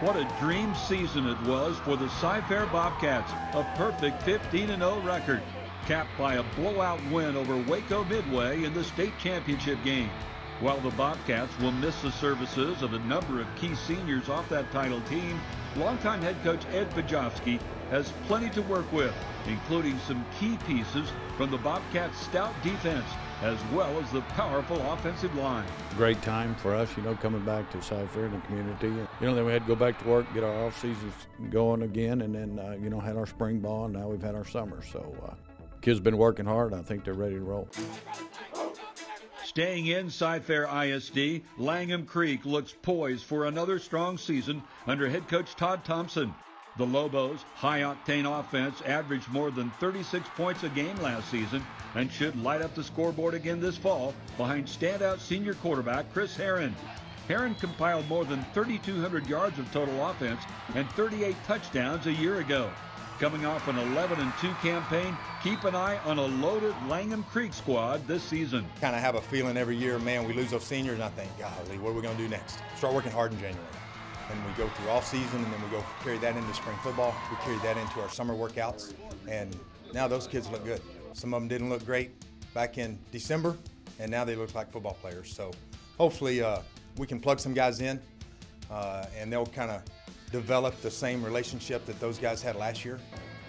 What a dream season it was for the Cy-Fair Bobcats, a perfect 15-0 record, capped by a blowout win over Waco Midway in the state championship game. While the Bobcats will miss the services of a number of key seniors off that title team, longtime head coach Ed Pajovsky has plenty to work with, including some key pieces from the Bobcats' stout defense, as well as the powerful offensive line. Great time for us, coming back to Cy-Fair and the community. Then we had to go back to work, get our off seasons going again, and then, had our spring ball, and now we've had our summer. So kids been working hard. I think they're ready to roll. Staying in Cy-Fair ISD, Langham Creek looks poised for another strong season under head coach Todd Thompson. The Lobos' high-octane offense averaged more than 36 points a game last season and should light up the scoreboard again this fall behind standout senior quarterback Chris Herron. Herron compiled more than 3,200 yards of total offense and 38 touchdowns a year ago. Coming off an 11-2 campaign, keep an eye on a loaded Langham Creek squad this season. Kind of have a feeling every year, man, we lose those seniors, and I think, golly, what are we going to do next? Start working hard in January. And we go through off season, and then we go carry that into spring football. We carry that into our summer workouts, and now those kids look good. Some of them didn't look great back in December, and now they look like football players. So hopefully we can plug some guys in, and they'll kind of develop the same relationship that those guys had last year.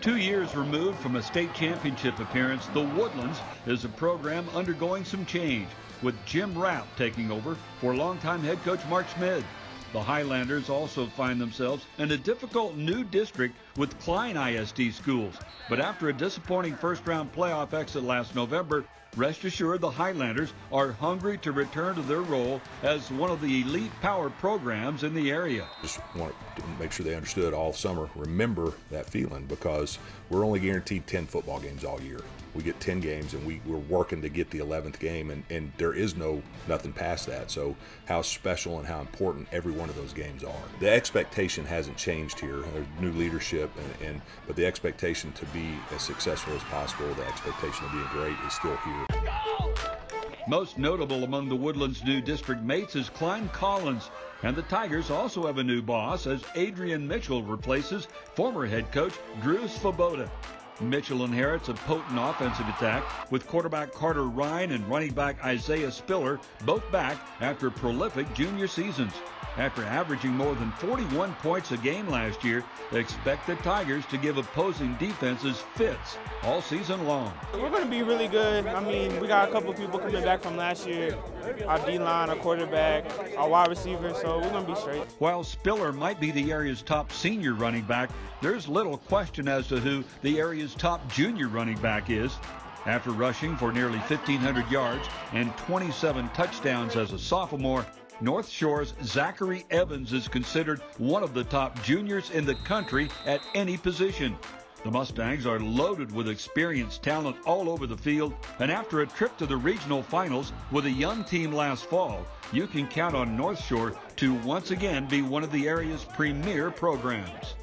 2 years removed from a state championship appearance, the Woodlands is a program undergoing some change, with Jim RAPP taking over for longtime head coach Mark Schmid. The Highlanders also find themselves in a difficult new district with Klein ISD schools. But after a disappointing first-round playoff exit last November, rest assured the Highlanders are hungry to return to their role as one of the elite power programs in the area. Just want to make sure they understood all summer, remember that feeling, because we're only guaranteed 10 football games all year. We get 10 games, and we're working to get the 11th game, and there is nothing past that. So how special and how important every one of those games are. The expectation hasn't changed here. There's new leadership, but the expectation to be as successful as possible, the expectation of being great is still here. Most notable among the Woodlands' new district mates is Klein Collins, and the Tigers also have a new boss as Adrian Mitchell replaces former head coach Drew Svoboda. Mitchell inherits a potent offensive attack with quarterback Carter Ryan and running back Isaiah Spiller both back after prolific junior seasons. After averaging more than 41 points a game last year, they expect the Tigers to give opposing defenses fits all season long. We're going to be really good. I mean, we got a couple people coming back from last year. Our D-line, our quarterback, our wide receiver, so we're going to be straight. While Spiller might be the area's top senior running back, there's little question as to who the area's top junior running back is. After rushing for nearly 1,500 yards and 27 touchdowns as a sophomore, North Shore's Zachary Evans is considered one of the top juniors in the country at any position. The Mustangs are loaded with experienced talent all over the field, and after a trip to the regional finals with a young team last fall, you can count on North Shore to once again be one of the area's premier programs.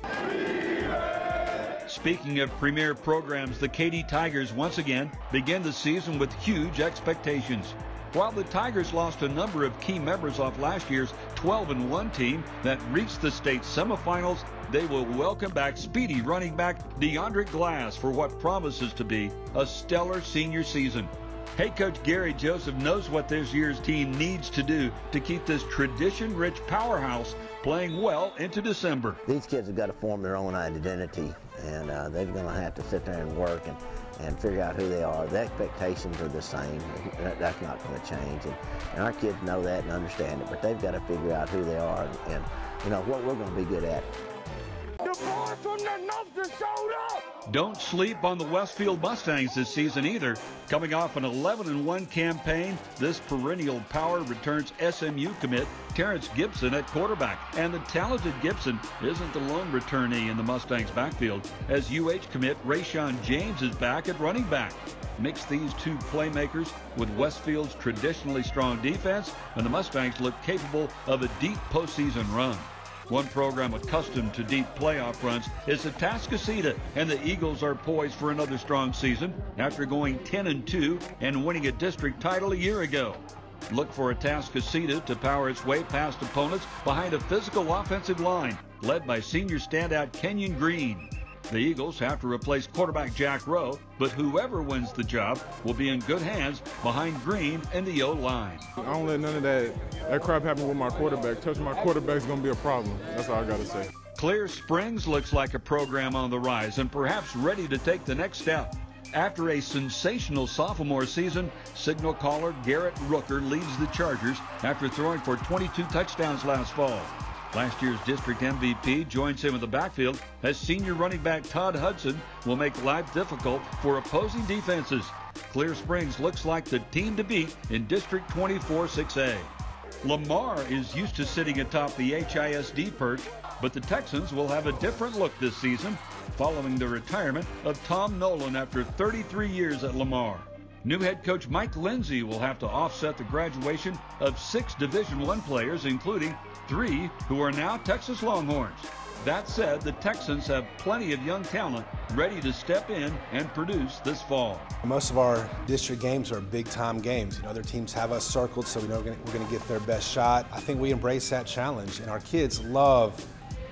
Speaking of premier programs, the Katy Tigers once again begin the season with huge expectations. While the Tigers lost a number of key members off last year's 12-1 team that reached the state semifinals, they will welcome back speedy running back DeAndre Glass for what promises to be a stellar senior season. Head coach Gary Joseph knows what this year's team needs to do to keep this tradition-rich powerhouse playing well into December. These kids have got to form their own identity, and they're going to have to sit there and work and figure out who they are. The expectations are the same. That's not going to change. And our kids know that and understand it, but they've got to figure out who they are and what we're going to be good at. Don't sleep on the Westfield Mustangs this season either. Coming off an 11-1 campaign, this perennial power returns SMU commit Terrence Gibson at quarterback. And the talented Gibson isn't the lone returnee in the Mustangs backfield, as UH commit Rayshawn James is back at running back. Mix these two playmakers with Westfield's traditionally strong defense, and the Mustangs look capable of a deep postseason run. One program accustomed to deep playoff runs is Atascocita, and the Eagles are poised for another strong season after going 10-2 and winning a district title a year ago. Look for Atascocita to power its way past opponents behind a physical offensive line. led by senior standout Kenyon Green. The Eagles have to replace quarterback Jack Rowe, but whoever wins the job will be in good hands behind Green and the O-line. I don't let none of that crap happen with my quarterback. Touching my quarterback is going to be a problem. That's all I got to say. Clear Springs looks like a program on the rise and perhaps ready to take the next step. After a sensational sophomore season, signal caller Garrett Rooker leads the Chargers after throwing for 22 touchdowns last fall. Last year's district MVP joins him in the backfield as senior running back Todd Hudson will make life difficult for opposing defenses. Clear Springs looks like the team to beat in District 24 6A. Lamar is used to sitting atop the HISD perch, but the Texans will have a different look this season following the retirement of Tom Nolan after 33 years at Lamar. New head coach Mike Lindsey will have to offset the graduation of 6 Division I players, including 3 who are now Texas Longhorns. That said, the Texans have plenty of young talent ready to step in and produce this fall. Most of our district games are big-time games. Other teams have us circled, so we know we're going to get their best shot. I think we embrace that challenge, and our kids love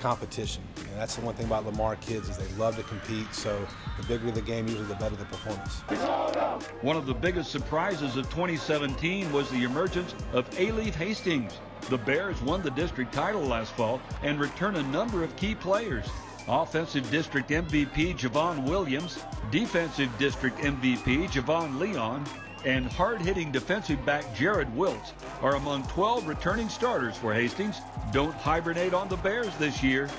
competition. And that's the one thing about Lamar kids is they love to compete, so the bigger the game, usually the better the performance. One of the biggest surprises of 2017 was the emergence of Alief Hastings. The Bears won the district title last fall and return a number of key players. Offensive District MVP Javon Williams, Defensive District MVP Javon Leon, and hard-hitting defensive back Jared Wiltz are among 12 returning starters for Hastings. Don't hibernate on the Bears this year.